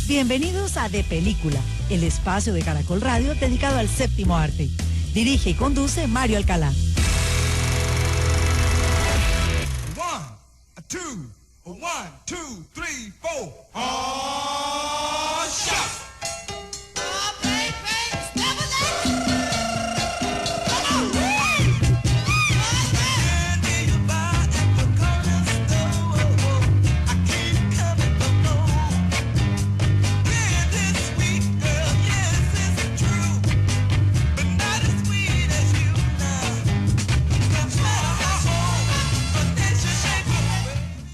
Bienvenidos a De Película, el espacio de Caracol Radio dedicado al séptimo arte. Dirige y conduce Mario Alcalá. 1, 2, 1, 2, 3, 4. Oh, shot.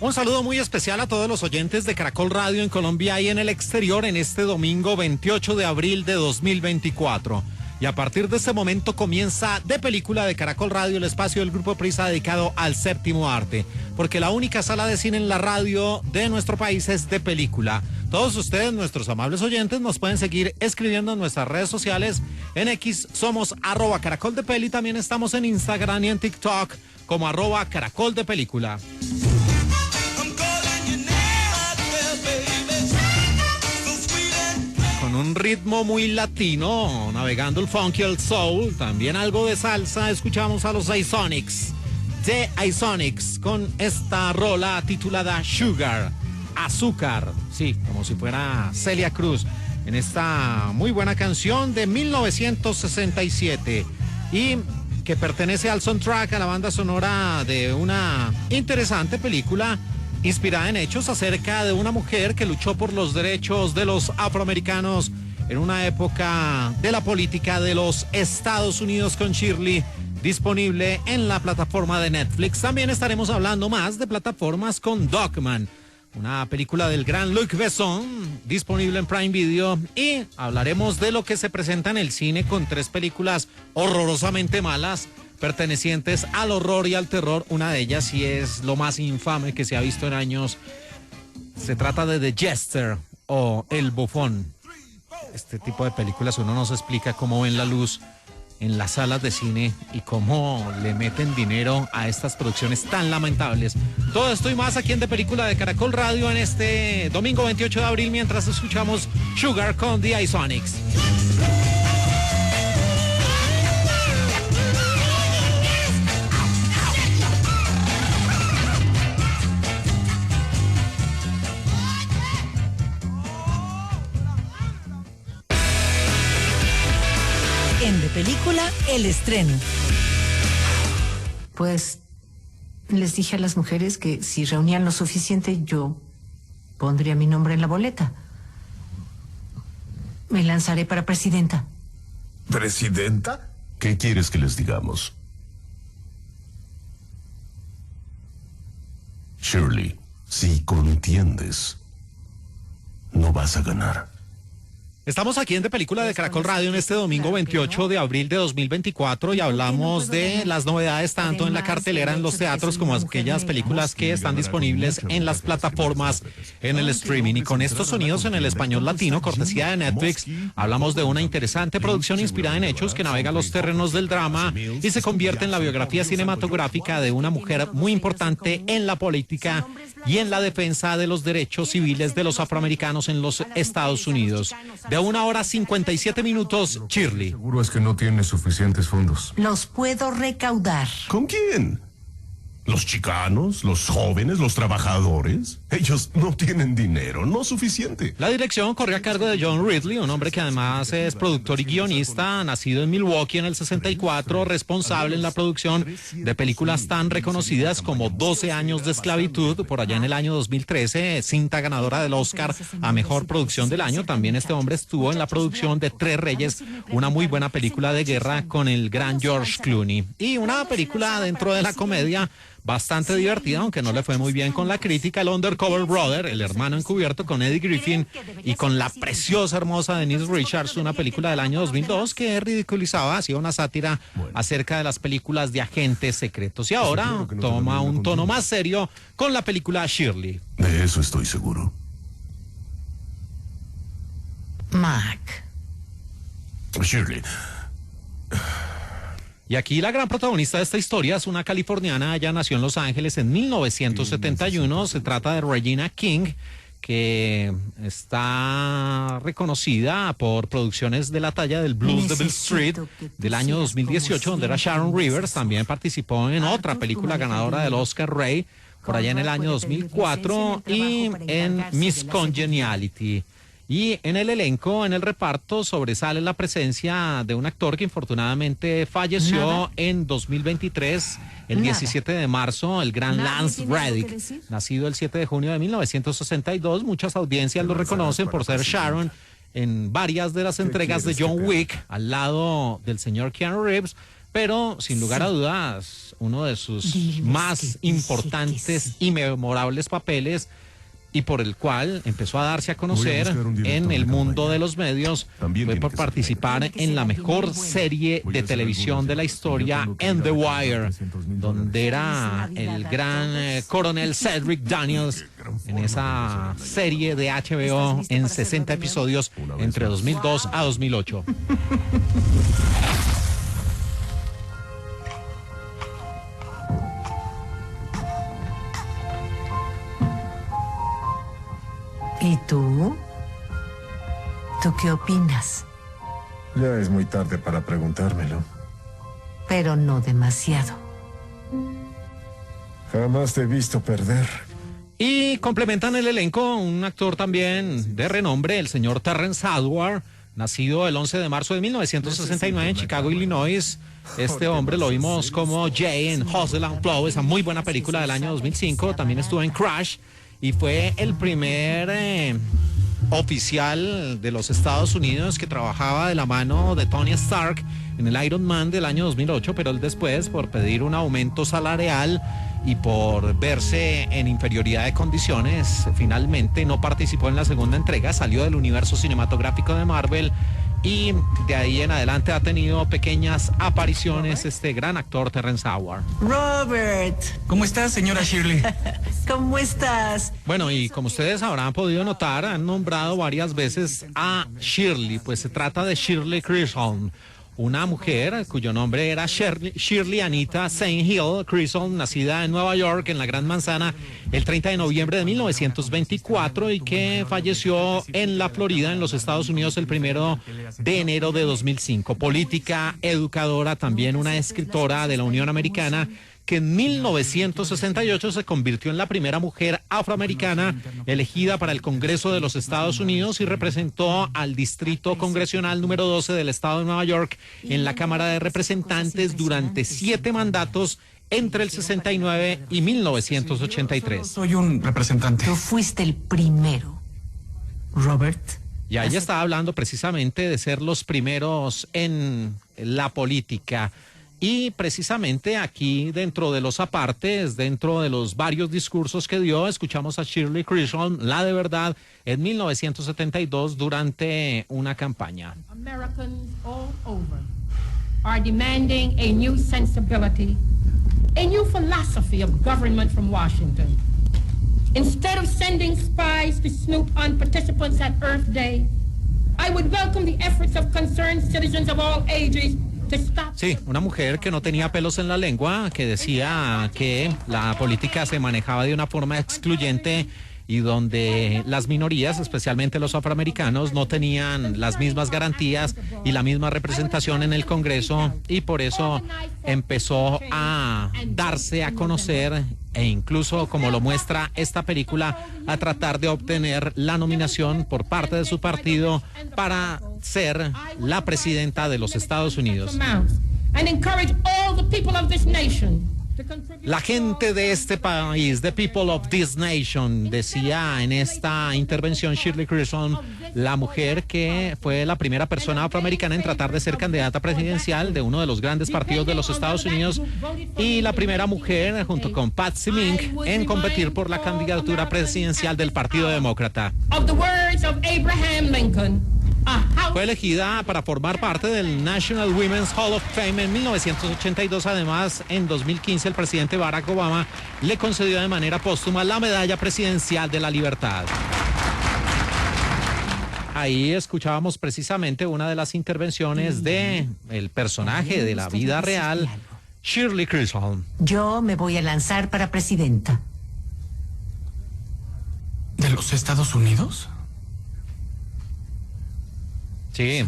Un saludo muy especial a todos los oyentes de Caracol Radio en Colombia y en el exterior en este domingo 28 de abril de 2024. Y a partir de este momento comienza De Película de Caracol Radio, el espacio del Grupo Prisa dedicado al séptimo arte. Porque la única sala de cine en la radio de nuestro país es De Película. Todos ustedes, nuestros amables oyentes, nos pueden seguir escribiendo en nuestras redes sociales. En X somos @caracoldepeli, también estamos en Instagram y en TikTok como @caracoldepelícula. Un ritmo muy latino, navegando el funk y el soul, también algo de salsa, escuchamos a los Isonics, The Isonics, con esta rola titulada Sugar, azúcar, sí, como si fuera Celia Cruz, en esta muy buena canción de 1967, y que pertenece al soundtrack, a la banda sonora de una interesante película inspirada en hechos acerca de una mujer que luchó por los derechos de los afroamericanos en una época de la política de los Estados Unidos, con Shirley, disponible en la plataforma de Netflix. También estaremos hablando más de plataformas con Dogman, una película del gran Luc Besson, disponible en Prime Video, y hablaremos de lo que se presenta en el cine con 3 películas horrorosamente malas pertenecientes al horror y al terror. Una de ellas sí es lo más infame que se ha visto en años. Se trata de The Jester o El Bufón. Este tipo de películas uno no se explica cómo ven la luz en las salas de cine y cómo le meten dinero a estas producciones tan lamentables. Todo esto y más aquí en De Película de Caracol Radio en este domingo 28 de abril, mientras escuchamos Sugar con The Isonics. En De Película, el estreno. Pues les dije a las mujeres que si reunían lo suficiente, yo pondría mi nombre en la boleta. Me lanzaré para presidenta. ¿Presidenta? ¿Qué quieres que les digamos? Shirley, si contiendes, no vas a ganar. Estamos aquí en De Película de Caracol Radio en este domingo 28 de abril de 2024 y hablamos de las novedades tanto en la cartelera en los teatros como aquellas películas que están disponibles en las plataformas en el streaming. Y con estos sonidos en el español latino, cortesía de Netflix, hablamos de una interesante producción inspirada en hechos que navega los terrenos del drama y se convierte en la biografía cinematográfica de una mujer muy importante en la política y en la defensa de los derechos civiles de los afroamericanos en los Estados Unidos. De 1 hora 57 minutos, Shirley. Seguro es que no tiene suficientes fondos. Los puedo recaudar. ¿Con quién? ¿Los chicanos? ¿Los jóvenes? ¿Los trabajadores? Ellos no tienen dinero, no suficiente. La dirección corre a cargo de John Ridley, un hombre que además es productor y guionista, nacido en Milwaukee en el 64, responsable en la producción de películas tan reconocidas como 12 años de esclavitud, por allá en el año 2013, cinta ganadora del Oscar a Mejor Producción del Año. También este hombre estuvo en la producción de Tres Reyes, una muy buena película de guerra con el gran George Clooney. Y una película dentro de la comedia bastante divertida, aunque no le fue muy bien con la crítica, el Undercover Brother, el hermano encubierto, con Eddie Griffin y con la preciosa, hermosa Denise Richards, una película del año 2002 que ridiculizaba, hacía una sátira acerca de las películas de agentes secretos. Y ahora toma un tono más serio con la película Shirley. De eso estoy seguro. Mac. Shirley. Y aquí la gran protagonista de esta historia es una californiana. Ella nació en Los Ángeles en 1971. Se trata de Regina King, que está reconocida por producciones de la talla del Blues de Bill Street del año 2018, donde era Sharon Rivers. También participó en otra película ganadora del Oscar Ray, por allá en el año 2004, y en Miss Congeniality. Y en el elenco, en el reparto, sobresale la presencia de un actor que infortunadamente falleció en 2023, el 17 de marzo, el gran Lance Reddick, nacido el 7 de junio de 1962. Muchas audiencias lo reconocen por ser Sharon en varias de las entregas de John Wick, al lado del señor Keanu Reeves, pero sin lugar a dudas, uno de sus más importantes y memorables papeles, y por el cual empezó a darse a conocer en el mundo de los medios, fue por participar en la mejor serie de televisión de la historia, en The Wire, donde era el gran coronel Cedric Daniels, en esa serie de HBO en 60 episodios entre 2002 a 2008. ¿Y tú? ¿Tú qué opinas? Ya es muy tarde para preguntármelo. Pero no demasiado. Jamás te he visto perder. Y complementan el elenco un actor también de renombre, el señor Terrence Howard, nacido el 11 de marzo de 1969 en Chicago, Illinois. Este hombre lo vimos como Jay en Hustle and Flow, esa muy buena película del año 2005. También estuvo en Crash y fue el primer oficial de los Estados Unidos que trabajaba de la mano de Tony Stark en el Iron Man del año 2008, pero él después, por pedir un aumento salarial y por verse en inferioridad de condiciones, finalmente no participó en la segunda entrega, salió del universo cinematográfico de Marvel, y de ahí en adelante ha tenido pequeñas apariciones este gran actor Terrence Howard. Robert, ¿Cómo estás, señora Shirley? ¿cómo estás? Bueno, y como ustedes habrán podido notar, han nombrado varias veces a Shirley, pues se trata de Shirley Chisholm, una mujer cuyo nombre era Shirley Anita St. Hill Chisholm, nacida en Nueva York, en la Gran Manzana, el 30 de noviembre de 1924 y que falleció en la Florida, en los Estados Unidos, el 1 de enero de 2005. Política, educadora, también una escritora de la Unión Americana, que en 1968 se convirtió en la primera mujer afroamericana elegida para el Congreso de los Estados Unidos y representó al Distrito Congresional número 12 del Estado de Nueva York en la Cámara de Representantes durante 7 mandatos entre el 69 y 1983. Soy un representante. Tú fuiste el primero, Robert. Y ahí estaba hablando precisamente de ser los primeros en la política. Y precisamente aquí, dentro de los apartes, dentro de los varios discursos que dio, escuchamos a Shirley Chisholm, la de verdad, en 1972 durante una campaña. Americans all over are demanding a new sensibility, a new philosophy of government from Washington. Instead of sending spies to snoop on participants at Earth Day, I would welcome the efforts of concerned citizens of all ages. Sí, una mujer que no tenía pelos en la lengua, que decía que la política se manejaba de una forma excluyente y donde las minorías, especialmente los afroamericanos, no tenían las mismas garantías y la misma representación en el Congreso, y por eso empezó a darse a conocer e incluso, como lo muestra esta película, a tratar de obtener la nominación por parte de su partido para ser la presidenta de los Estados Unidos. La gente de este país, the people of this nation, decía en esta intervención Shirley Chisholm, la mujer que fue la primera persona afroamericana en tratar de ser candidata presidencial de uno de los grandes partidos de los Estados Unidos y la primera mujer, junto con Patsy Mink, en competir por la candidatura presidencial del Partido Demócrata. Fue elegida para formar parte del National Women's Hall of Fame en 1982. Además, en 2015 el presidente Barack Obama le concedió de manera póstuma la Medalla Presidencial de la Libertad. Ahí escuchábamos precisamente una de las intervenciones de el personaje de la vida real, Shirley Chisholm. Yo me voy a lanzar para presidenta. ¿De ¿De los Estados Unidos? Sí,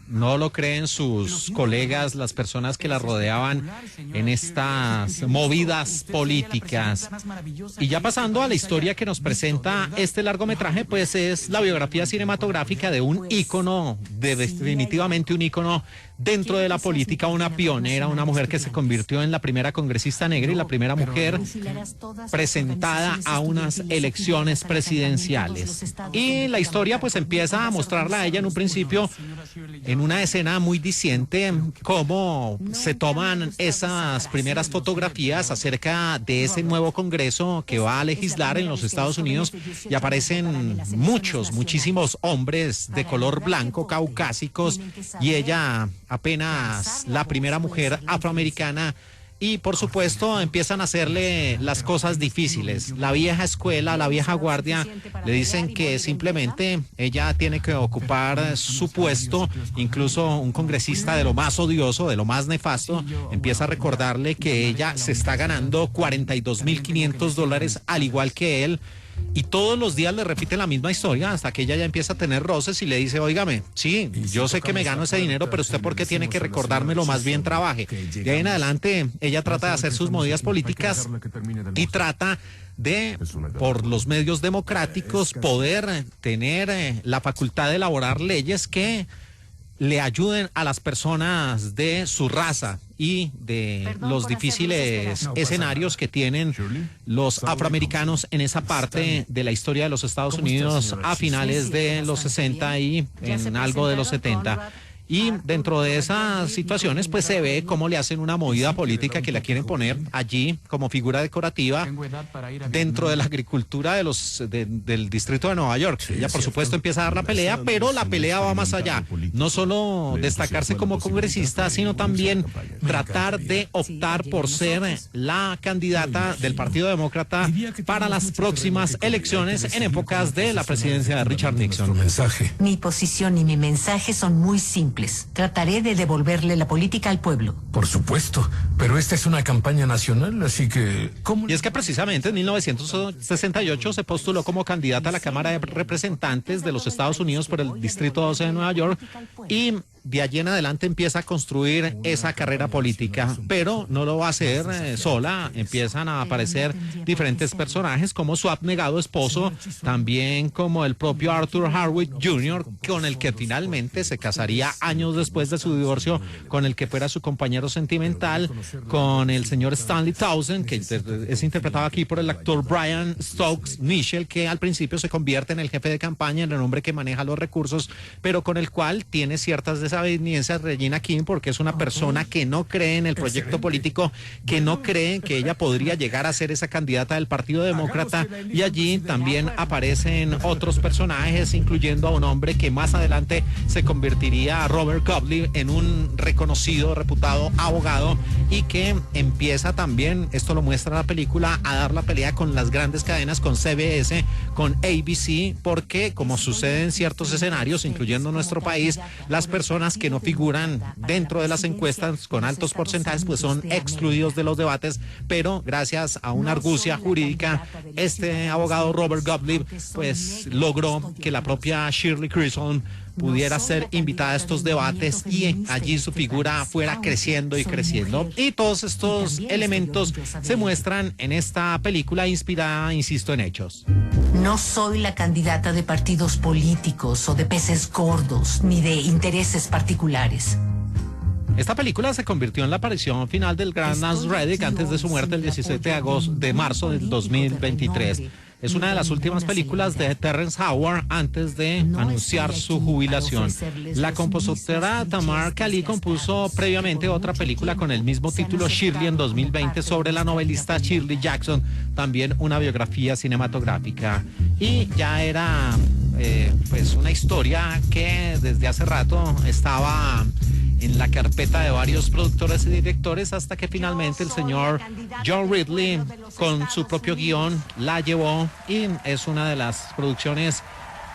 no lo creen sus colegas, las personas que la rodeaban en estas movidas políticas. Y ya pasando a la historia que nos presenta este largometraje, pues es la biografía cinematográfica de un ícono, definitivamente un ícono dentro de la política, una pionera, una mujer que se convirtió en la primera congresista negra y la primera mujer presentada a unas elecciones presidenciales. Y la historia pues empieza a mostrarla a ella en un principio en una escena muy diciente, cómo se toman esas primeras fotografías acerca de ese nuevo Congreso que va a legislar en los Estados Unidos, y aparecen muchísimos hombres de color blanco, caucásicos, y ella apenas la primera mujer afroamericana. Y por supuesto empiezan a hacerle las cosas difíciles. La vieja escuela, la vieja guardia, le dicen que simplemente ella tiene que ocupar su puesto. Incluso un congresista de lo más odioso, de lo más nefasto, empieza a recordarle que ella se está ganando $42,500 al igual que él. Y todos los días le repiten la misma historia hasta que ella ya empieza a tener roces y le dice: óigame, sí, yo sé que me gano ese dinero, pero usted ¿por qué tiene que recordármelo? Más bien trabaje. De ahí en adelante ella trata de hacer sus movidas políticas y trata de, por los medios democráticos, poder tener la facultad de elaborar leyes que le ayuden a las personas de su raza y de los difíciles escenarios que tienen los afroamericanos en esa parte de la historia de los Estados Unidos a finales de los 60 y en algo de los 70. Y dentro de esas situaciones pues se ve cómo le hacen una movida política que la quieren poner allí como figura decorativa dentro de la agricultura de del distrito de Nueva York. Ella por supuesto empieza a dar la pelea, pero la pelea va más allá. No solo destacarse como congresista, sino también tratar de optar por ser la candidata del Partido Demócrata para las próximas elecciones en épocas de la presidencia de Richard Nixon. Mi posición y mi mensaje son muy simples. Trataré de devolverle la política al pueblo. Por supuesto, pero esta es una campaña nacional, así que... Y es que precisamente en 1968 se postuló como candidata a la Cámara de Representantes de los Estados Unidos por el Distrito 12 de Nueva York, y de allí en adelante empieza a construir esa carrera política, pero no lo va a hacer sola. Empiezan a aparecer diferentes personajes como su abnegado esposo, también como el propio Arthur Harwood Jr., con el que finalmente se casaría años después de su divorcio, con el que fuera su compañero sentimental, con el señor Stanley Townsend, que es interpretado aquí por el actor Brian Stokes Mitchell, que al principio se convierte en el jefe de campaña, en el hombre que maneja los recursos, pero con el cual tiene ciertas desavenencias Regina King, porque es una persona que no cree en el proyecto político, que no cree que ella podría llegar a ser esa candidata del Partido Demócrata. Y allí también aparecen otros personajes, incluyendo a un hombre que más adelante se convertiría, Robert Gottlieb, en un reconocido, reputado abogado, y que empieza también, esto lo muestra la película, a dar la pelea con las grandes cadenas, con CBS, con ABC, porque como sucede en ciertos escenarios, incluyendo nuestro país, las personas que no figuran dentro de las encuestas con altos porcentajes pues son excluidos de los debates, pero gracias a una argucia jurídica, este abogado Robert Gottlieb pues logró que la propia Shirley Chisholm pudiera ser invitada a estos debates y allí su figura fuera creciendo y creciendo. Y todos estos elementos se muestran en esta película inspirada, insisto, en hechos. No soy la candidata de partidos políticos o de peces gordos, ni de intereses particulares. Esta película se convirtió en la aparición final del gran Lance Reddick antes de su muerte el 17 de marzo del 2023. Es una de las últimas películas de Terrence Howard antes de anunciar su jubilación. La compositora Tamar Kali compuso previamente otra película con el mismo título, Shirley, en 2020, sobre la novelista Shirley Jackson, también una biografía cinematográfica. Y ya era pues una historia que desde hace rato estaba en la carpeta de varios productores y directores, hasta que finalmente el señor John Ridley, con su propio guión, la llevó, y es una de las producciones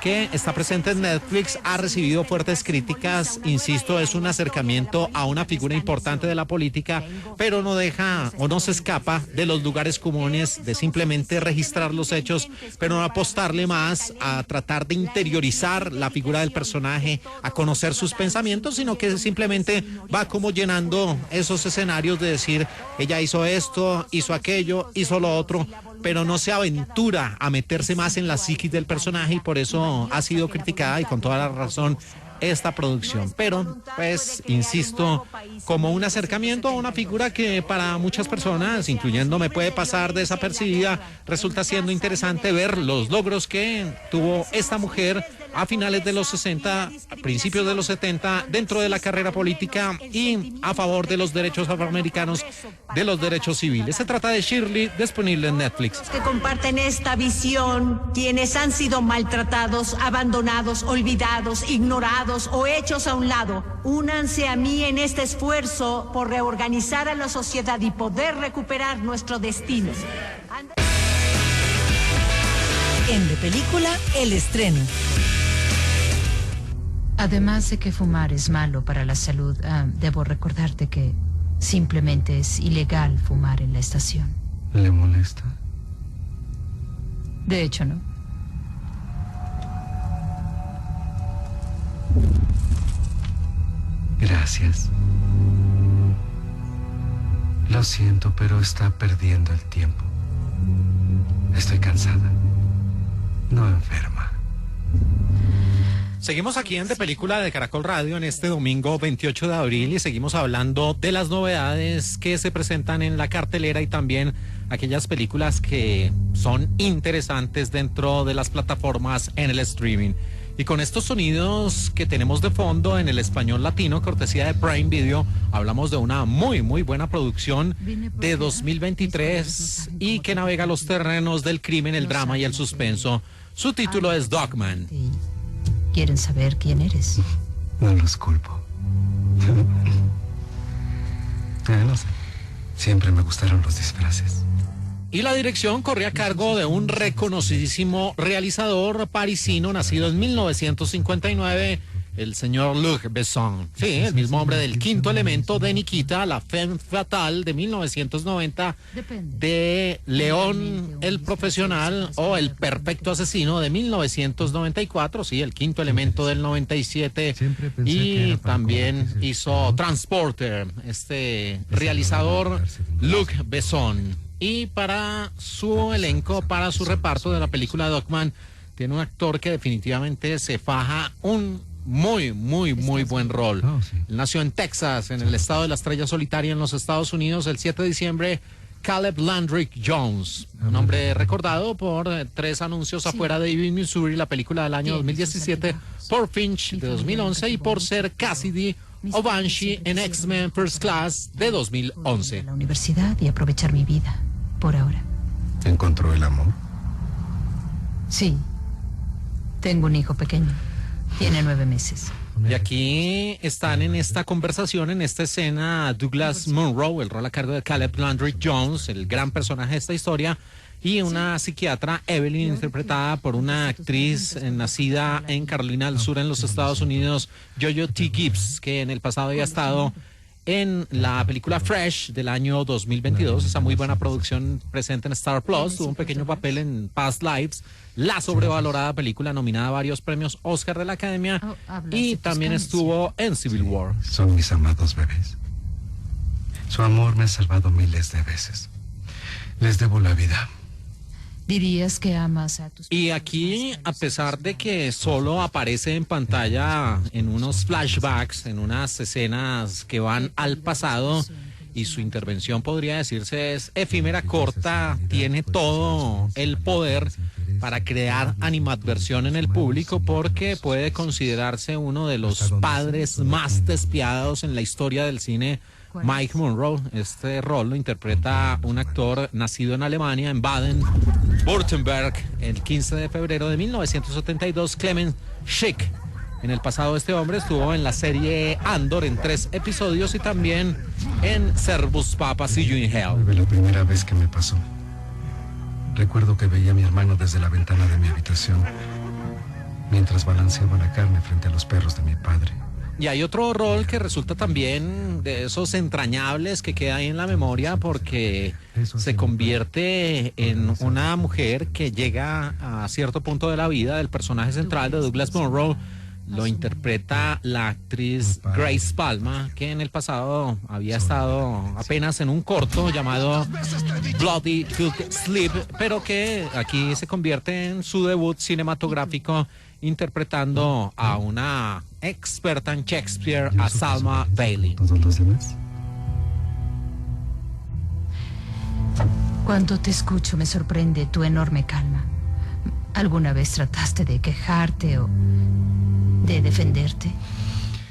que está presente en Netflix, ha recibido fuertes críticas. Insisto, es un acercamiento a una figura importante de la política, pero no deja o no se escapa de los lugares comunes de simplemente registrar los hechos, pero no apostarle más a tratar de interiorizar la figura del personaje, a conocer sus pensamientos, sino que simplemente va como llenando esos escenarios de decir, ella hizo esto, hizo aquello, hizo lo otro, pero no se aventura a meterse más en la psiquis del personaje, y por eso ha sido criticada, y con toda la razón, esta producción. Pero, pues, insisto, como un acercamiento a una figura que para muchas personas, incluyéndome, puede pasar desapercibida, resulta siendo interesante ver los logros que tuvo esta mujer a finales de los 60, a principios de los 70, dentro de la carrera política y a favor de los derechos afroamericanos, de los derechos civiles. Se trata de Shirley, disponible en Netflix. Que comparten esta visión, quienes han sido maltratados, abandonados, olvidados, ignorados o hechos a un lado, únanse a mí en este esfuerzo por reorganizar a la sociedad y poder recuperar nuestro destino. En De Película, el estreno. Además de que fumar es malo para la salud, debo recordarte que simplemente es ilegal fumar en la estación. ¿Le molesta? De hecho, no. Gracias. Lo siento, pero está perdiendo el tiempo. Estoy cansada. No enferma. Seguimos aquí en De Película de Caracol Radio en este domingo 28 de abril y seguimos hablando de las novedades que se presentan en la cartelera y también aquellas películas que son interesantes dentro de las plataformas en el streaming. Y con estos sonidos que tenemos de fondo en el español latino, cortesía de Prime Video, hablamos de una muy buena producción de 2023 y que navega los terrenos del crimen, el drama y el suspenso. Su título es Dogman. ¿Quieren saber quién eres? No los culpo. No sé. Siempre me gustaron los disfraces. Y la dirección corre a cargo de un reconocidísimo realizador parisino nacido en 1959, el señor Luc Besson. Sí, el mismo hombre del Quinto Elemento, de Nikita, La Femme Fatale de 1990, de León el Profesional o El Perfecto Asesino de 1994, sí, el Quinto Elemento del 97, y también hizo Transporter, este realizador Luc Besson. Y para su elenco, para su reparto de la película Dogman, tiene un actor que definitivamente se faja un muy buen rol. Él nació en Texas, en el estado de la Estrella Solitaria en los Estados Unidos, el 7 de diciembre. Caleb Landry Jones, un hombre recordado por 3 anuncios afuera de Ebbing, Missouri, la película del año 2017, por Finch de 2011 y por ser Cassidy o Banshee en X-Men First Class de 2011. A la universidad y aprovechar mi vida, por ahora. ¿Encontró el amor? Sí. Tengo un hijo pequeño. Tiene 9 meses. Y aquí están en esta conversación, en esta escena, Douglas Munro, el rol a cargo de Caleb Landry Jones, el gran personaje de esta historia, y una psiquiatra, Evelyn, interpretada por una actriz nacida en Carolina del Sur, en los Estados Unidos, Jojo T. Gibbs, que en el pasado había estado en la película Fresh del año 2022, esa muy buena producción presente en Star Plus, tuvo un pequeño papel en Past Lives, la sobrevalorada película nominada a varios premios Oscar de la Academia, y también estuvo en Civil War. Son mis amados bebés. Su amor me ha salvado miles de veces. Les debo la vida. ¿Dirías que amas a tus... Y aquí, a pesar de que solo aparece en pantalla en unos flashbacks, en unas escenas que van al pasado, y su intervención podría decirse es efímera, corta, tiene todo el poder para crear animadversión en el público, porque puede considerarse uno de los padres más despiadados en la historia del cine. Mike Munro, este rol lo interpreta un actor nacido en Alemania, en Baden-Württemberg, el 15 de febrero de 1972, Clement Schick. En el pasado este hombre estuvo en la serie Andor en 3 episodios y también en Servus Papas y You in Hell. Fue la primera vez que me pasó. Recuerdo que veía a mi hermano desde la ventana de mi habitación. mientras balanceaba la carne frente a los perros de mi padre. Y hay otro rol que resulta también de esos entrañables que queda ahí en la memoria porque se convierte en una mujer que llega a cierto punto de la vida del personaje central de Douglas Munro. Lo interpreta la actriz Grace Palma, que en el pasado había estado apenas en un corto llamado Bloody Cook Sleep, pero que aquí se convierte en su debut cinematográfico interpretando a una experta en Shakespeare, a Salma Bailey. ¿Todos los demás? Cuando te escucho me sorprende tu enorme calma. ¿Alguna vez trataste de quejarte o de defenderte?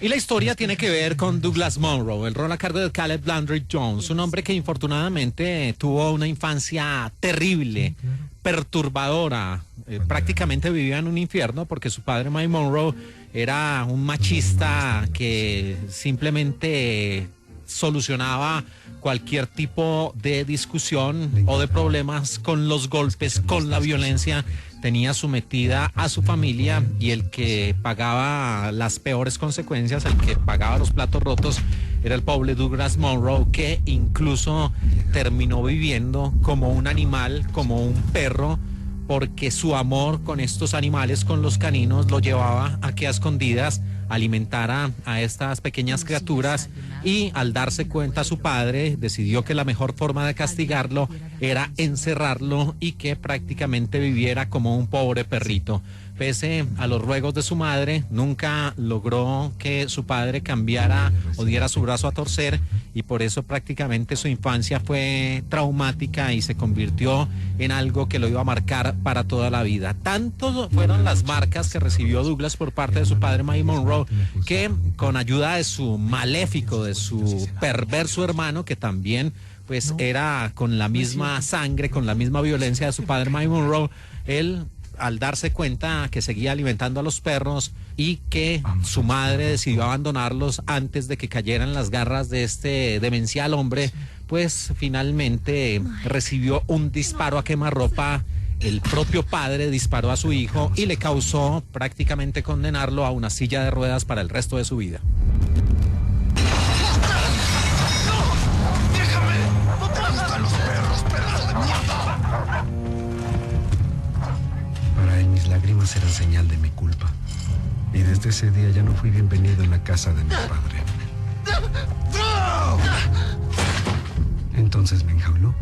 Y la historia tiene que ver con Douglas Munro, el rol a cargo de Caleb Landry Jones, un hombre que infortunadamente tuvo una infancia terrible, perturbadora, prácticamente vivía en un infierno porque su padre Mike Munro era un machista que simplemente solucionaba cualquier tipo de discusión o de problemas con los golpes, con la violencia. Tenía sometida a su familia y el que pagaba las peores consecuencias, el que pagaba los platos rotos, era el pobre Douglas Munro, que incluso terminó viviendo como un animal, como un perro, porque su amor con estos animales, con los caninos, lo llevaba a que a escondidas alimentara a estas pequeñas criaturas, y al darse cuenta su padre decidió que la mejor forma de castigarlo era encerrarlo y que prácticamente viviera como un pobre perrito. Pese a los ruegos de su madre, nunca logró que su padre cambiara o diera su brazo a torcer, y por eso prácticamente su infancia fue traumática y se convirtió en algo que lo iba a marcar para toda la vida. Tanto fueron las marcas que recibió Douglas por parte de su padre Mike Munro, que con ayuda de su maléfico, de su perverso hermano, que también pues era con la misma sangre, con la misma violencia de su padre Mike Munro, él, al darse cuenta que seguía alimentando a los perros y que su madre decidió abandonarlos antes de que cayeran en las garras de este demencial hombre, pues finalmente recibió un disparo a quemarropa. El propio padre disparó a su hijo y le causó prácticamente condenarlo a una silla de ruedas para el resto de su vida. Para él mis lágrimas eran señal de mi culpa. Y desde ese día ya no fui bienvenido en la casa de mi padre. Entonces me enjauló.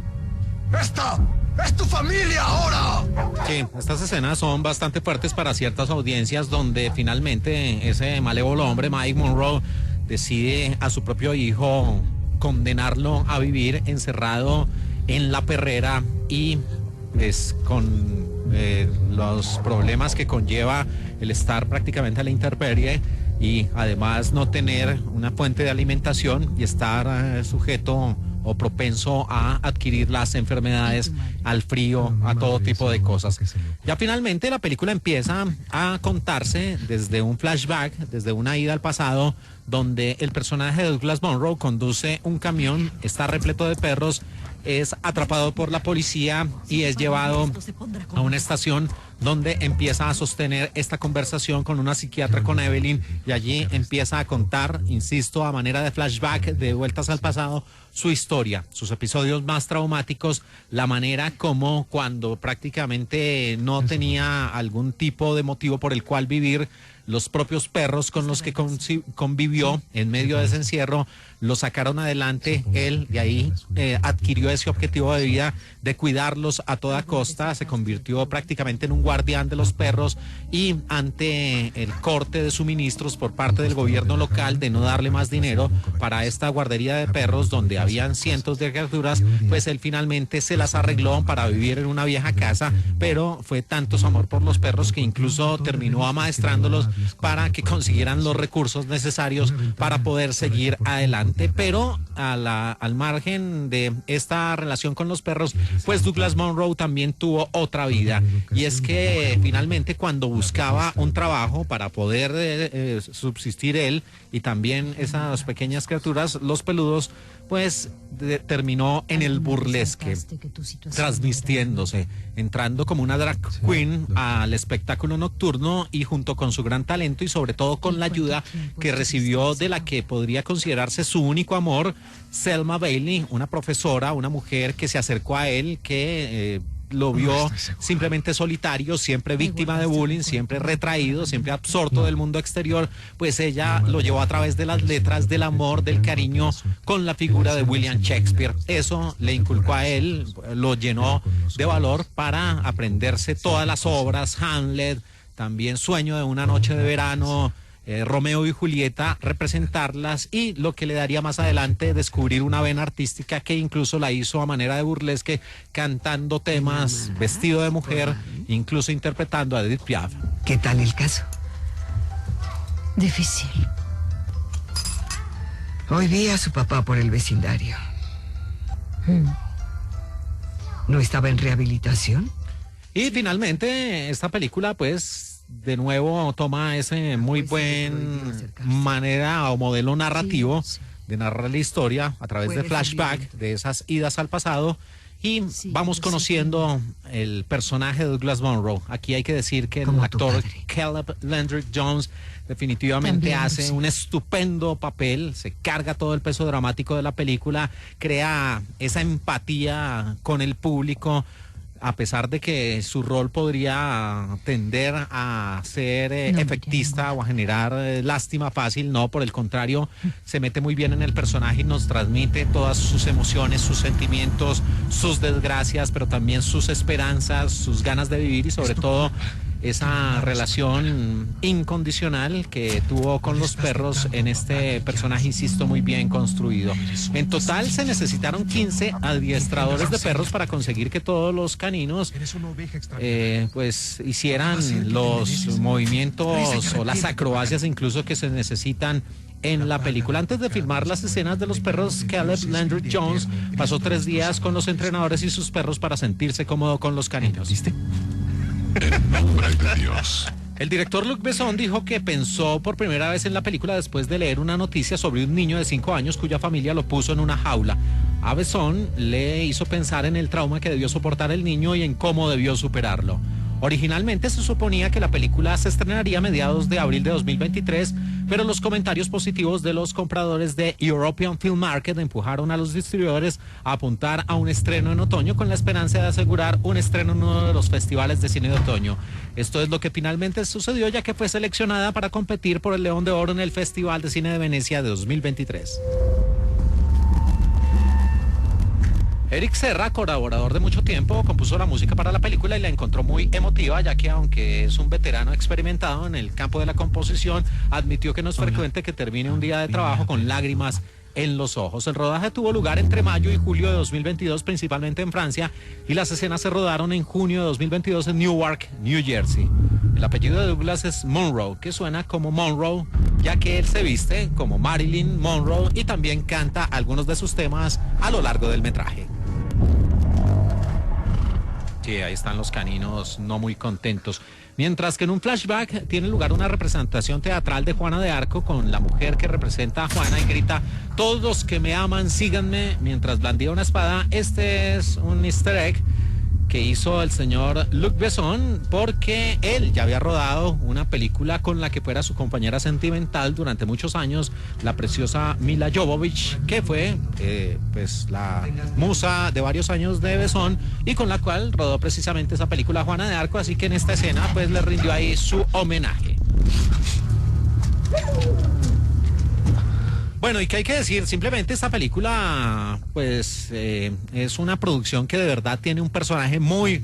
¡Esta es tu familia ahora! Sí, estas escenas son bastante fuertes para ciertas audiencias, donde finalmente ese malévolo hombre, Mike Munro, decide a su propio hijo condenarlo a vivir encerrado en la perrera, y pues con los problemas que conlleva el estar prácticamente a la intemperie y además no tener una fuente de alimentación y estar sujeto o propenso a adquirir las enfermedades, al frío, a todo tipo de cosas. Ya finalmente la película empieza a contarse desde un flashback, desde una ida al pasado, donde el personaje de Douglas Munro conduce un camión, está repleto de perros, es atrapado por la policía y es llevado a una estación donde empieza a sostener esta conversación con una psiquiatra, con Evelyn, y allí empieza a contar, insisto, a manera de flashback, de vueltas al pasado, su historia, sus episodios más traumáticos, la manera como cuando prácticamente no tenía algún tipo de motivo por el cual vivir, los propios perros con los que convivió en medio de ese encierro lo sacaron adelante. Él de ahí adquirió ese objetivo de vida de cuidarlos a toda costa, se convirtió prácticamente en un guardián de los perros, y ante el corte de suministros por parte del gobierno local de no darle más dinero para esta guardería de perros donde habían cientos de criaturas, pues él finalmente se las arregló para vivir en una vieja casa, pero fue tanto su amor por los perros que incluso terminó amaestrándolos para que consiguieran los recursos necesarios para poder seguir adelante. adelante, pero al margen de esta relación con los perros, pues Douglas Munro también tuvo otra vida, y es que finalmente cuando buscaba un trabajo para poder subsistir él y también esas pequeñas criaturas, los peludos, pues terminó en el burlesque, transvistiéndose, entrando como una drag queen al espectáculo nocturno, y junto con su gran talento y sobre todo con la ayuda que recibió de la que podría considerarse su único amor, Selma Bailey, una profesora, una mujer que se acercó a él, que lo vio simplemente solitario, siempre víctima de bullying, siempre retraído, siempre absorto del mundo exterior, pues ella lo llevó a través de las letras, del amor, del cariño con la figura de William Shakespeare. Eso le inculcó a él, lo llenó de valor para aprenderse todas las obras, Hamlet, también Sueño de una noche de verano, Romeo y Julieta, representarlas, y lo que le daría más adelante descubrir una vena artística que incluso la hizo a manera de burlesque, cantando temas vestido de mujer, incluso interpretando a Edith Piaf. ¿Qué tal el caso? Difícil. Hoy vi a su papá por el vecindario. ¿No estaba en rehabilitación? Y finalmente esta película pues de nuevo toma ese muy buen manera o modelo narrativo de narrar la historia a través de flashback, de esas idas al pasado, y vamos conociendo el personaje de Douglas Munro. Aquí hay que decir que el actor Caleb Landry Jones definitivamente hace un estupendo papel, se carga todo el peso dramático de la película, crea esa empatía con el público, a pesar de que su rol podría tender a ser efectista o a generar lástima fácil. No, por el contrario, se mete muy bien en el personaje y nos transmite todas sus emociones, sus sentimientos, sus desgracias, pero también sus esperanzas, sus ganas de vivir, y sobre todo esa relación incondicional que tuvo con los perros en este personaje, insisto, muy bien construido. En total se necesitaron 15 adiestradores de perros para conseguir que todos los caninos pues hicieran los movimientos o las acrobacias incluso que se necesitan en la película. Antes de filmar las escenas de los perros, Caleb Landry Jones pasó 3 días con los entrenadores y sus perros para sentirse cómodo con los caninos. En nombre de Dios. El director Luc Besson dijo que pensó por primera vez en la película después de leer una noticia sobre un niño de 5 años cuya familia lo puso en una jaula. A Besson le hizo pensar en el trauma que debió soportar el niño y en cómo debió superarlo. Originalmente se suponía que la película se estrenaría a mediados de abril de 2023, pero los comentarios positivos de los compradores de European Film Market empujaron a los distribuidores a apuntar a un estreno en otoño, con la esperanza de asegurar un estreno en uno de los festivales de cine de otoño. Esto es lo que finalmente sucedió, ya que fue seleccionada para competir por el León de Oro en el Festival de Cine de Venecia de 2023. Eric Serra, colaborador de mucho tiempo, compuso la música para la película y la encontró muy emotiva, ya que aunque es un veterano experimentado en el campo de la composición, admitió que no es frecuente que termine un día de trabajo con lágrimas en los ojos. El rodaje tuvo lugar entre mayo y julio de 2022, principalmente en Francia, y las escenas se rodaron en junio de 2022 en Newark, New Jersey. El apellido de Douglas es Munro, que suena como Monroe, ya que él se viste como Marilyn Monroe y también canta algunos de sus temas a lo largo del metraje. Sí, ahí están los caninos no muy contentos. Mientras que en un flashback tiene lugar una representación teatral de Juana de Arco con la mujer que representa a Juana y grita: todos los que me aman, síganme, mientras blandía una espada. Este es un easter egg que hizo el señor Luc Besson, porque él ya había rodado una película con la que fuera su compañera sentimental durante muchos años, la preciosa Mila Jovovich, que fue pues la musa de varios años de Besson y con la cual rodó precisamente esa película Juana de Arco, así que en esta escena pues le rindió ahí su homenaje. Bueno, y qué hay que decir, simplemente esta película pues es una producción que de verdad tiene un personaje muy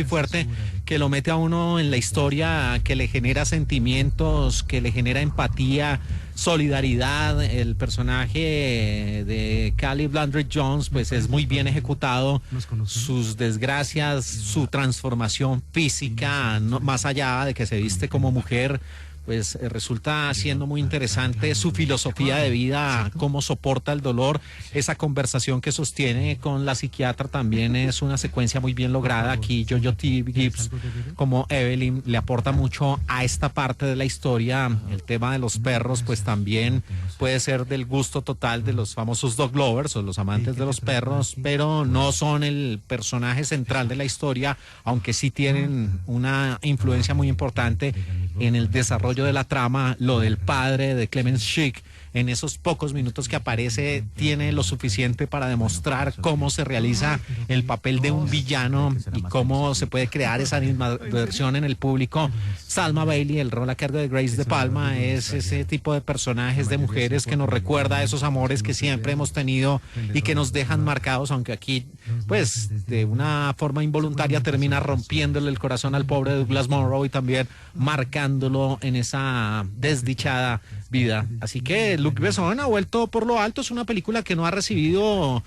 fuerte, que lo mete a uno en la historia, que le genera sentimientos, que le genera empatía, solidaridad. El personaje de Caleb Landry Jones pues es muy bien ejecutado, sus desgracias, su transformación física, no, más allá de que se viste como mujer, pues resulta siendo muy interesante su filosofía de vida, cómo soporta el dolor, esa conversación que sostiene con la psiquiatra también es una secuencia muy bien lograda. Aquí Jojo T. Gibbs como Evelyn le aporta mucho a esta parte de la historia. El tema de los perros pues también puede ser del gusto total de los famosos dog lovers o los amantes de los perros, pero no son el personaje central de la historia, aunque sí tienen una influencia muy importante en el desarrollo de la trama. Lo del padre de Clemens Schick, en esos pocos minutos que aparece, tiene lo suficiente para demostrar cómo se realiza el papel de un villano y cómo se puede crear esa animadversión en el público. Salma Bailey, el rol a cargo de Grace de Palma, es ese tipo de personajes de mujeres que nos recuerda a esos amores que siempre hemos tenido y que nos dejan marcados, aunque aquí, pues, de una forma involuntaria termina rompiéndole el corazón al pobre Douglas Monroe y también marcándolo en esa desdichada vida. Así que Luc Besson ha vuelto por lo alto. Es una película que no ha recibido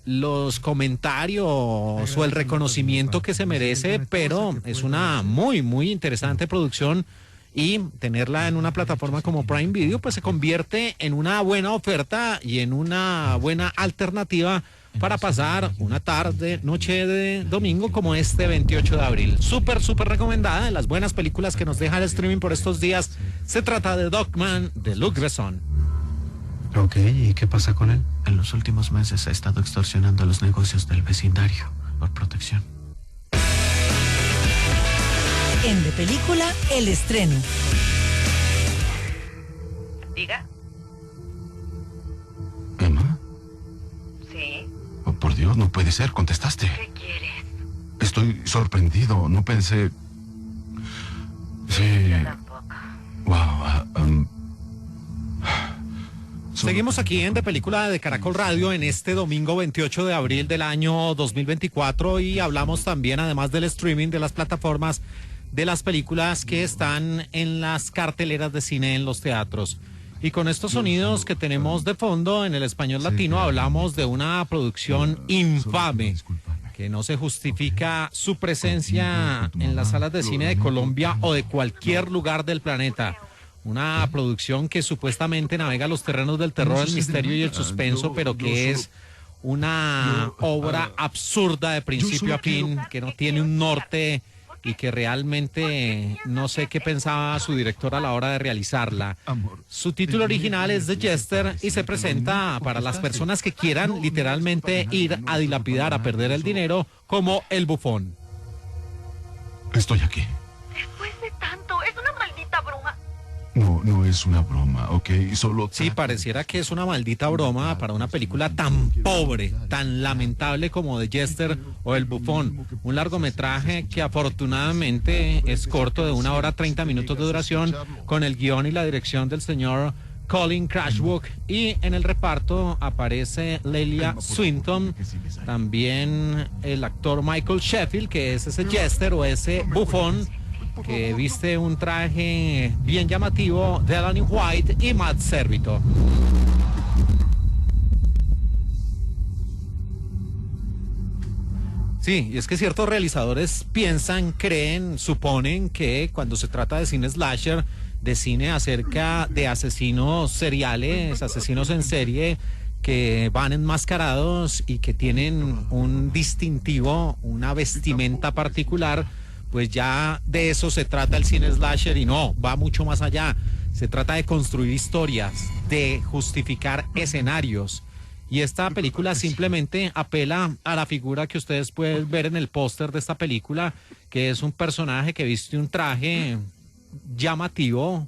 los comentarios o el reconocimiento que se merece, pero es una muy, muy interesante producción, y tenerla en una plataforma como Prime Video pues se convierte en una buena oferta y en una buena alternativa para pasar una tarde, noche de domingo como este 28 de abril. Súper, súper recomendada, de las buenas películas que nos deja el streaming por estos días. Se trata de Dogman, de Luc Besson. Ok, ¿y qué pasa con él? En los últimos meses ha estado extorsionando los negocios del vecindario por protección. En De Película, el estreno. Diga. ¿Emma? Sí. Oh, por Dios, no puede ser, contestaste. ¿Qué quieres? Estoy sorprendido, no pensé... Sí. Yo tampoco. Wow. Seguimos aquí en De Película de Caracol Radio en este domingo 28 de abril del año 2024 y hablamos también, además del streaming, de las plataformas, de las películas que están en las carteleras de cine en los teatros. Y con estos sonidos que tenemos de fondo en el español latino hablamos de una producción infame, que no se justifica su presencia en las salas de cine de Colombia o de cualquier lugar del planeta. Una producción que supuestamente navega los terrenos del terror, el misterio y el suspenso, pero que es una obra absurda de principio a fin, que no tiene un norte y que realmente no sé qué pensaba su director a la hora de realizarla. Su título original es The Jester y se presenta para las personas que quieran literalmente ir a dilapidar, a perder el dinero, como El Bufón. Estoy aquí. Después de tanto, es una maldita broma. No es una broma, ¿ok? Solo... Sí, pareciera que es una maldita broma para una película tan pobre, tan lamentable como The Jester o El Bufón. Un largometraje que afortunadamente es corto, de 1 hora 30 minutos de duración, con el guión y la dirección del señor Colin Crashbook, y en el reparto aparece Leila Swinton, también el actor Michael Sheffield, que es ese Jester o ese Bufón, que viste un traje bien llamativo, de Delaney White y Matt Servito. Sí, y es que ciertos realizadores creen, suponen que cuando se trata de cine slasher, de cine acerca de asesinos seriales, asesinos en serie, que van enmascarados y que tienen un distintivo, una vestimenta particular, pues ya de eso se trata el cine slasher, y no, va mucho más allá. Se trata de construir historias, de justificar escenarios. Y esta película simplemente apela a la figura que ustedes pueden ver en el póster de esta película, que es un personaje que viste un traje llamativo,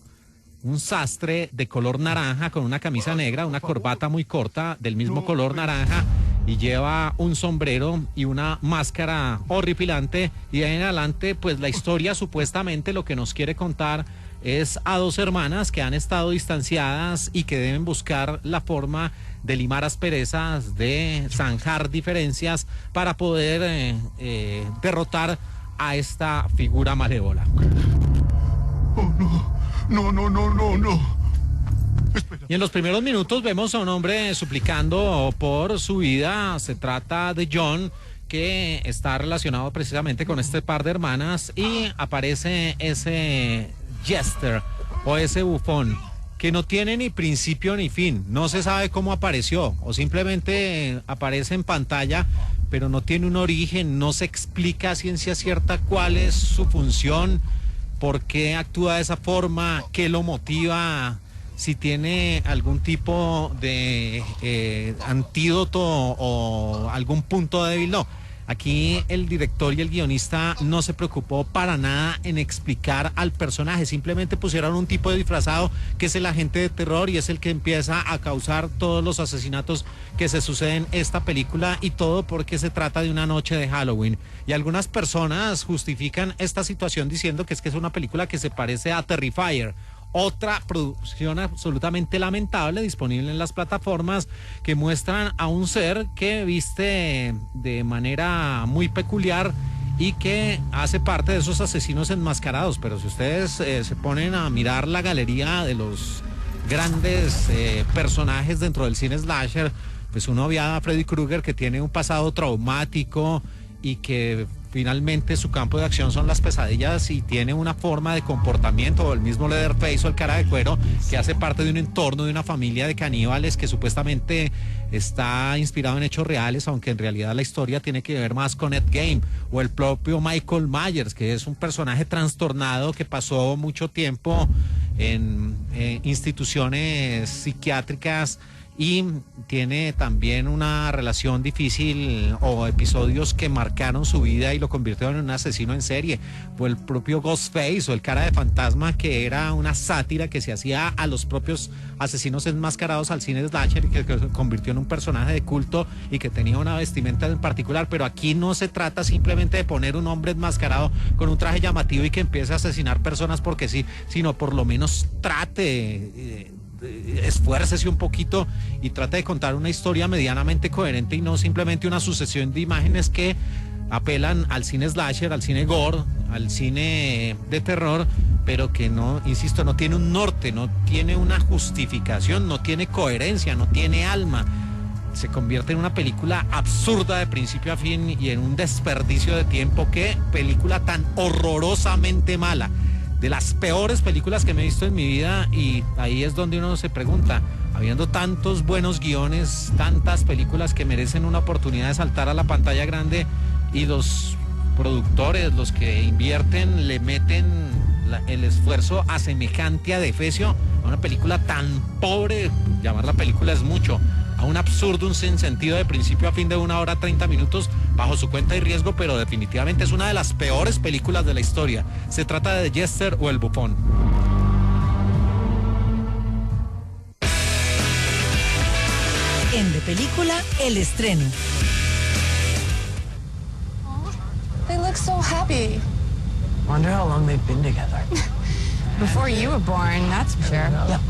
un sastre de color naranja con una camisa negra, una corbata muy corta del mismo color naranja, y lleva un sombrero y una máscara horripilante, y de ahí en adelante pues la historia supuestamente lo que nos quiere contar es a dos hermanas que han estado distanciadas y que deben buscar la forma de limar asperezas, de zanjar diferencias para poder derrotar a esta figura malévola. Oh, no. Y en los primeros minutos vemos a un hombre suplicando por su vida. Se trata de John, que está relacionado precisamente con este par de hermanas, y aparece ese Jester o ese bufón que no tiene ni principio ni fin, no se sabe cómo apareció o simplemente aparece en pantalla, pero no tiene un origen, no se explica a ciencia cierta cuál es su función, por qué actúa de esa forma, qué lo motiva, si tiene algún tipo de antídoto o algún punto débil. No, aquí el director y el guionista no se preocupó para nada en explicar al personaje, simplemente pusieron un tipo de disfrazado que es el agente de terror y es el que empieza a causar todos los asesinatos que se suceden en esta película, y todo porque se trata de una noche de Halloween. Y algunas personas justifican esta situación diciendo que es una película que se parece a Terrifier, otra producción absolutamente lamentable disponible en las plataformas, que muestran a un ser que viste de manera muy peculiar y que hace parte de esos asesinos enmascarados. Pero si ustedes se ponen a mirar la galería de los grandes personajes dentro del cine slasher, pues uno ve a Freddy Krueger, que tiene un pasado traumático y que finalmente su campo de acción son las pesadillas, y tiene una forma de comportamiento, o el mismo Leatherface o el Cara de Cuero, que hace parte de un entorno de una familia de caníbales que supuestamente está inspirado en hechos reales, aunque en realidad la historia tiene que ver más con Ed Gein, o el propio Michael Myers, que es un personaje trastornado que pasó mucho tiempo en instituciones psiquiátricas y tiene también una relación difícil o episodios que marcaron su vida y lo convirtieron en un asesino en serie, o el propio Ghostface o el Cara de Fantasma, que era una sátira que se hacía a los propios asesinos enmascarados al cine slasher y que se convirtió en un personaje de culto y que tenía una vestimenta en particular. Pero aquí no se trata simplemente de poner un hombre enmascarado con un traje llamativo y que empiece a asesinar personas porque sí, sino por lo menos esfuércese un poquito y trate de contar una historia medianamente coherente y no simplemente una sucesión de imágenes que apelan al cine slasher, al cine gore, al cine de terror, pero que no, insisto, no tiene un norte, no tiene una justificación, no tiene coherencia, no tiene alma. Se convierte en una película absurda de principio a fin y en un desperdicio de tiempo. Qué película tan horrorosamente mala. De las peores películas que me he visto en mi vida, y ahí es donde uno se pregunta, habiendo tantos buenos guiones, tantas películas que merecen una oportunidad de saltar a la pantalla grande, y los productores, los que invierten, le meten el esfuerzo a semejante adefesio a una película tan pobre, llamar la película es mucho, a un absurdo, un sinsentido de principio a fin de 1 hora 30 minutos bajo su cuenta y riesgo, pero definitivamente es una de las peores películas de la historia. Se trata de The Jester o El Bufón. En De Película, el estreno. They look so happy. Wonder how long they've been together. Before you were born, that's for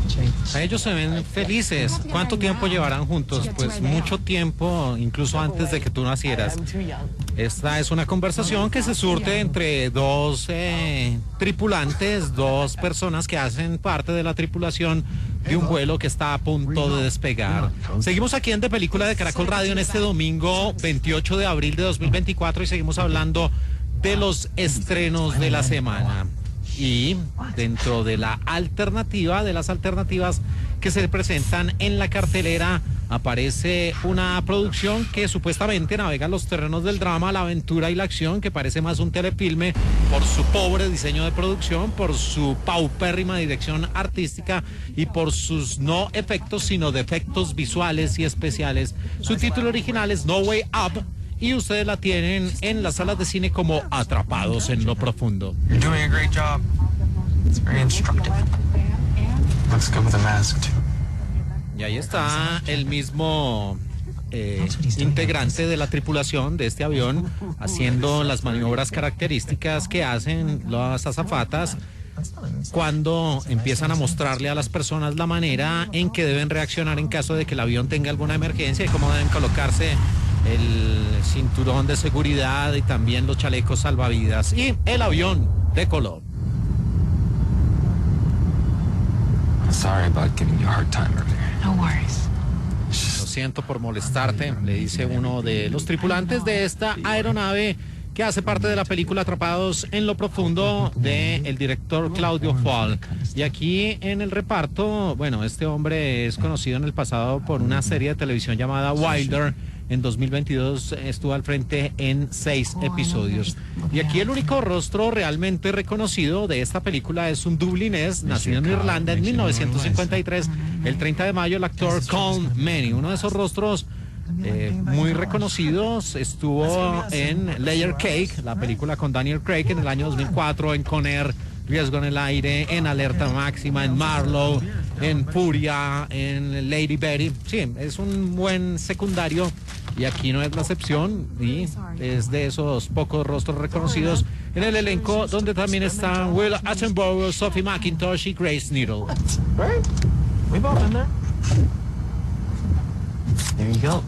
sure. Ellos se ven felices. ¿Cuánto tiempo llevarán juntos? Pues mucho tiempo, incluso antes de que tú nacieras. Esta es una conversación que se surte entre dos tripulantes, dos personas que hacen parte de la tripulación de un vuelo que está a punto de despegar. Seguimos aquí en De Película de Caracol Radio en este domingo 28 de abril de 2024 y seguimos hablando de los estrenos de la semana. Y dentro de la alternativa, de las alternativas que se presentan en la cartelera, aparece una producción que supuestamente navega los terrenos del drama, la aventura y la acción, que parece más un telefilme por su pobre diseño de producción, por su paupérrima dirección artística y por sus no efectos sino defectos visuales y especiales. Su título original es No Way Up, y ustedes la tienen en las salas de cine como Atrapados en lo Profundo. You're doing a great job. It's very instructive. Looks good with a mask too. Y ahí está el mismo integrante de la tripulación de este avión haciendo las maniobras características que hacen las azafatas cuando empiezan a mostrarle a las personas la manera en que deben reaccionar en caso de que el avión tenga alguna emergencia y cómo deben colocarse el cinturón de seguridad y también los chalecos salvavidas. Y el avión decoló. Sorry about giving you a hard time earlier. No worries. Lo siento por molestarte, le dice uno de los tripulantes de esta aeronave que hace parte de la película Atrapados en lo Profundo del director Claudio Fall. Y aquí en el reparto, bueno, este hombre es conocido en el pasado por una serie de televisión llamada Wilder. En 2022 estuvo al frente en 6 episodios. Y aquí el único rostro realmente reconocido de esta película es un dublinés, nacido en Irlanda en 1953. El 30 de mayo, el actor Colm Meaney, uno de esos rostros muy reconocidos, estuvo en Layer Cake, la película con Daniel Craig en el año 2004, en Con Air, Riesgo en el Aire, en Alerta Máxima, en Marlowe, en Furia, en Lady Betty. Sí, es un buen secundario y aquí no es la excepción, y es de esos pocos rostros reconocidos en el elenco, donde también están Will Attenborough, Sophie McIntosh y Grace Needle. There you go.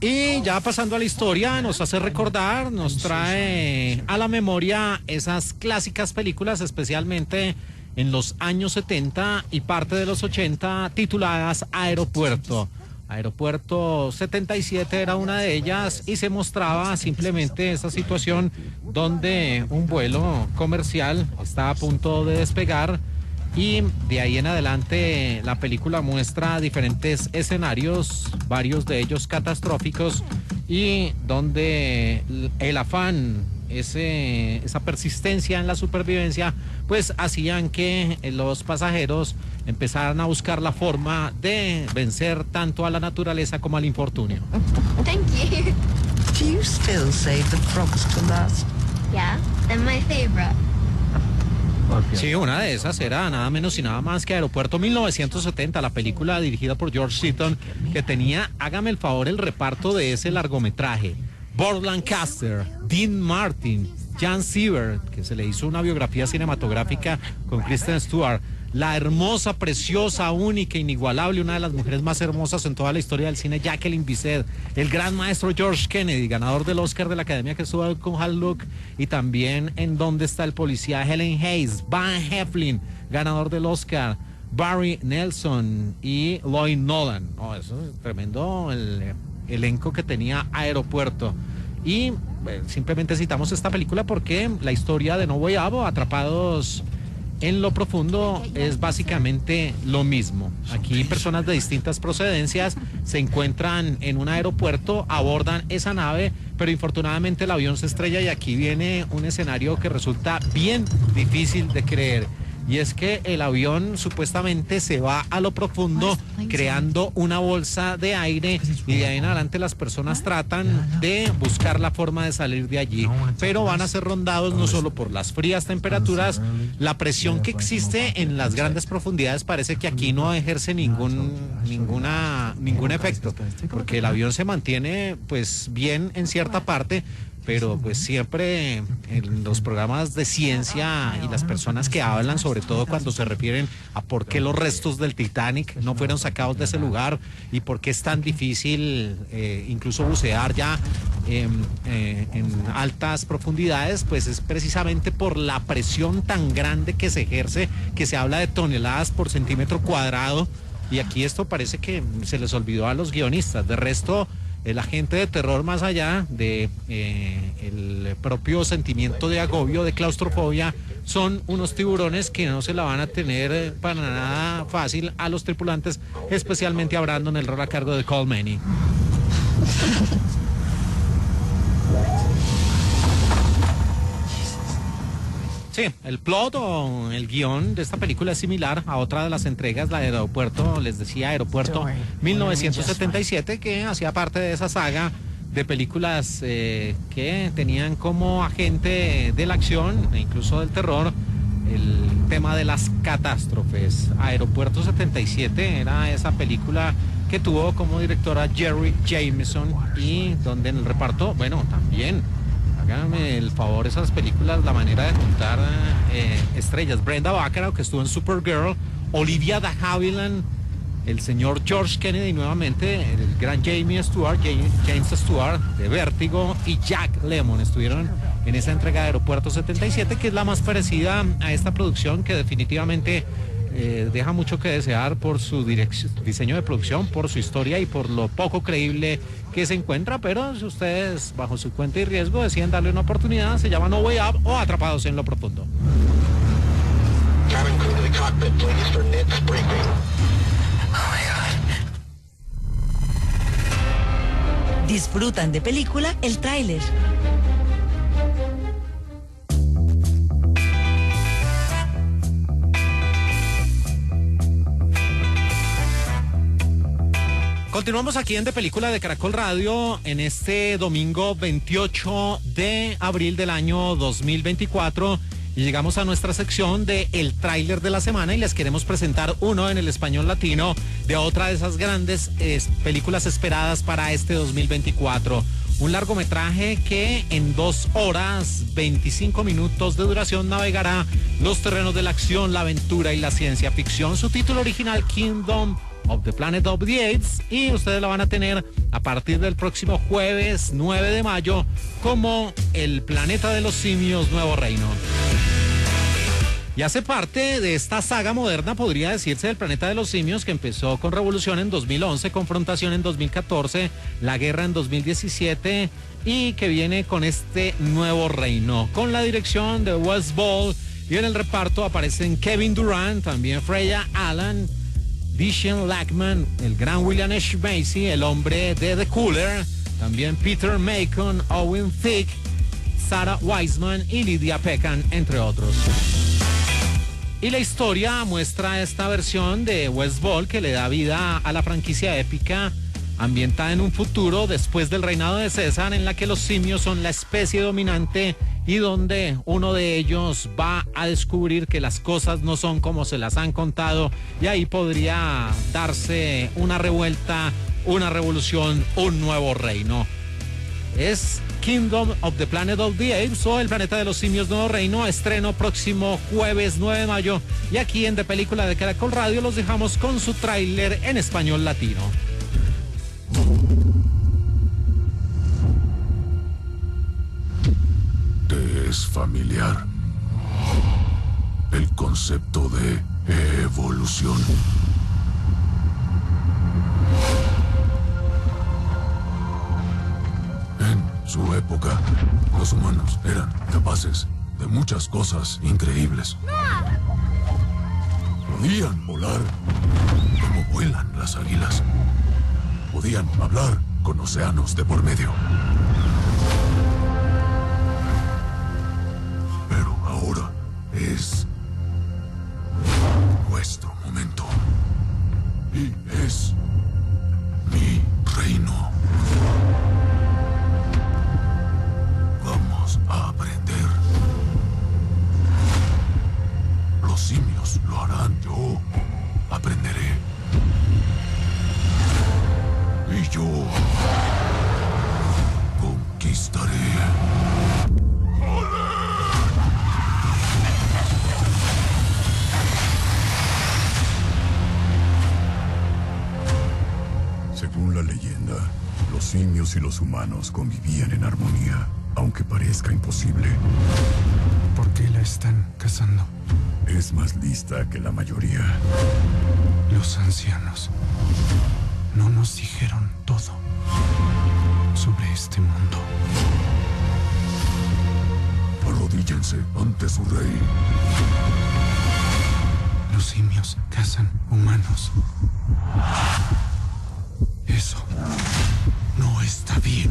Y ya pasando a la historia, nos hace recordar, nos trae a la memoria esas clásicas películas, especialmente en los años 70 y parte de los 80, tituladas Aeropuerto. Aeropuerto 77 era una de ellas y se mostraba simplemente esa situación donde un vuelo comercial está a punto de despegar. Y de ahí en adelante la película muestra diferentes escenarios, varios de ellos catastróficos, y donde el afán, esa persistencia en la supervivencia, pues hacían que los pasajeros empezaran a buscar la forma de vencer tanto a la naturaleza como al infortunio. Thank you. Do you still save the frogs to last? Yeah, they're my favorite. Sí, una de esas era nada menos y nada más que Aeropuerto 1970, la película dirigida por George Seaton, que tenía, hágame el favor, el reparto de ese largometraje. Burt Lancaster, Dean Martin, Jan Siebert, que se le hizo una biografía cinematográfica con Kristen Stewart, la hermosa, preciosa, única, inigualable, una de las mujeres más hermosas en toda la historia del cine, Jacqueline Bisset, el gran maestro George Kennedy, ganador del Oscar de la Academia, que estuvo con Hal Luke, y también en ¿Dónde está el policía?, Helen Hayes, Van Heflin, ganador del Oscar, Barry Nelson y Lloyd Nolan. Oh, eso es tremendo el elenco que tenía Aeropuerto. Y simplemente citamos esta película porque la historia de No Way Out, Atrapados en lo Profundo, es básicamente lo mismo. Aquí personas de distintas procedencias se encuentran en un aeropuerto, abordan esa nave, pero infortunadamente el avión se estrella, y aquí viene un escenario que resulta bien difícil de creer. Y es que el avión supuestamente se va a lo profundo creando una bolsa de aire, y de ahí en adelante las personas tratan de buscar la forma de salir de allí, pero van a ser rondados no solo por las frías temperaturas, la presión que existe en las grandes profundidades parece que aquí no ejerce ningún efecto, porque el avión se mantiene pues bien en cierta parte, pero pues siempre en los programas de ciencia y las personas que hablan, sobre todo cuando se refieren a por qué los restos del Titanic no fueron sacados de ese lugar y por qué es tan difícil incluso bucear ya en altas profundidades, pues es precisamente por la presión tan grande que se ejerce, que se habla de toneladas por centímetro cuadrado, y aquí esto parece que se les olvidó a los guionistas. De resto, el agente de terror, más allá de el propio sentimiento de agobio, de claustrofobia, son unos tiburones que no se la van a tener para nada fácil a los tripulantes, especialmente a Brandon, el rol a cargo de Colm Meaney. Sí, el plot o el guión de esta película es similar a otra de las entregas, la de Aeropuerto, les decía, Aeropuerto 1977, que hacía parte de esa saga de películas que tenían como agente de la acción e incluso del terror el tema de las catástrofes. Aeropuerto 77 era esa película que tuvo como directora Jerry Jameson, y donde en el reparto, bueno, también, háganme el favor, esas películas, la manera de juntar estrellas. Brenda Baccarat, que estuvo en Supergirl, Olivia de Havilland, el señor George Kennedy nuevamente, el gran James Stewart de Vértigo, y Jack Lemmon estuvieron en esa entrega de Aeropuerto 77, que es la más parecida a esta producción, que definitivamente deja mucho que desear por su diseño de producción, por su historia y por lo poco creíble que se encuentra, pero si ustedes bajo su cuenta y riesgo deciden darle una oportunidad, se llama No Way Up o Atrapados en lo Profundo. Disfrutan de película el tráiler. Continuamos aquí en De Película de Caracol Radio en este domingo 28 de abril del año 2024 y llegamos a nuestra sección de El Tráiler de la Semana y les queremos presentar uno en el español latino de otra de esas grandes películas esperadas para este 2024. Un largometraje que en 2 horas 25 minutos de duración navegará los terrenos de la acción, la aventura y la ciencia ficción. Su título original, Kingdom of the Planet of the Apes, y ustedes la van a tener a partir del próximo jueves 9 de mayo como El Planeta de los Simios Nuevo Reino. Y hace parte de esta saga moderna, podría decirse, del Planeta de los Simios, que empezó con Revolución en 2011, Confrontación en 2014, La Guerra en 2017 y que viene con este Nuevo Reino, con la dirección de Wes Ball, y en el reparto aparecen Kevin Durant, también Freya Allan, Dishen Lackman, el gran William H. Macy, el hombre de The Cooler, también Peter Macon, Owen Thicke, Sarah Wiseman y Lydia Peckham, entre otros. Y la historia muestra esta versión de Wes Ball que le da vida a la franquicia épica ambientada en un futuro después del reinado de César, en la que los simios son la especie dominante y donde uno de ellos va a descubrir que las cosas no son como se las han contado, y ahí podría darse una revuelta, una revolución, un nuevo reino. Es Kingdom of the Planet of the Apes o El Planeta de los Simios Nuevo Reino, estreno próximo jueves 9 de mayo, y aquí en De Película de Caracol Radio los dejamos con su tráiler en español latino. ¿Te es familiar el concepto de evolución? En su época, los humanos eran capaces de muchas cosas increíbles. Podían volar como vuelan las águilas. Podían hablar con océanos de por medio. Pero ahora es nuestro momento. Y es mi reino. Vamos a aprender. Los simios lo harán, yo aprenderé. Y yo conquistaré. Según la leyenda, los simios y los humanos convivían en armonía, aunque parezca imposible. ¿Por qué la están cazando? Es más lista que la mayoría. Los ancianos no nos dijeron todo sobre este mundo. Arrodíllense ante su rey. Los simios cazan humanos. Eso no está bien.